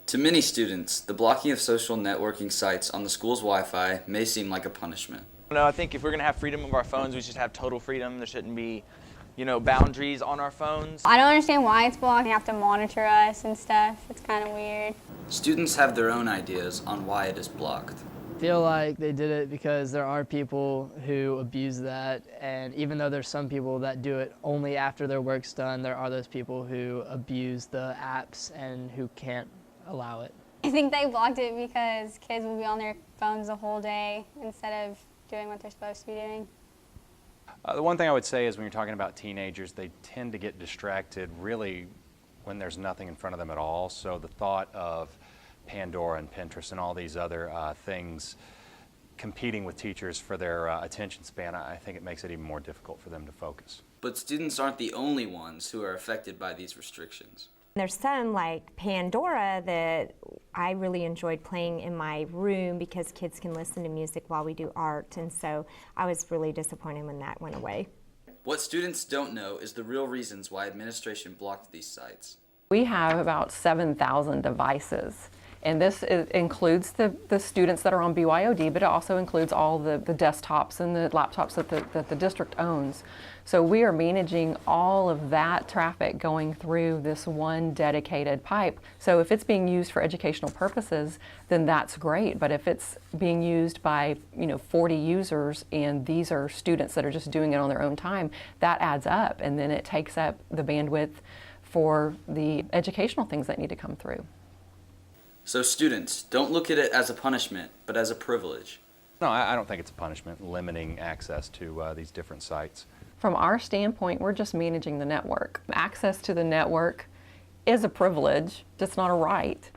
To many students, the blocking of social networking sites on the school's Wi-Fi may seem like a punishment. No, I think if we're going to have freedom of our phones, we should have total freedom. There shouldn't be, boundaries on our phones. I don't understand why it's blocked. You have to monitor us and stuff. It's kind of weird. Students have their own ideas on why it is blocked. I feel like they did it because there are people who abuse that, and even though there's some people that do it only after their work's done, there are those people who abuse the apps and who can't allow it. I think they blocked it because kids will be on their phones the whole day instead of doing what they're supposed to be doing. The one thing I would say is when you're talking about teenagers, they tend to get distracted really when there's nothing in front of them at all. So the thought of Pandora and Pinterest and all these other things competing with teachers for their attention span, I think it makes it even more difficult for them to focus. But students aren't the only ones who are affected by these restrictions. There's some like Pandora that I really enjoyed playing in my room because kids can listen to music while we do art, and so I was really disappointed when that went away. What students don't know is the real reasons why administration blocked these sites. We have about 7,000 devices, and this includes the students that are on BYOD, but it also includes all the desktops and the laptops that the district owns. So we are managing all of that traffic going through this one dedicated pipe. So if it's being used for educational purposes, then that's great. But if it's being used by 40 users and these are students that are just doing it on their own time, that adds up, and then it takes up the bandwidth for the educational things that need to come through. So students, don't look at it as a punishment, but as a privilege. No, I don't think it's a punishment, limiting access to these different sites. From our standpoint, we're just managing the network. Access to the network is a privilege, it's not a right.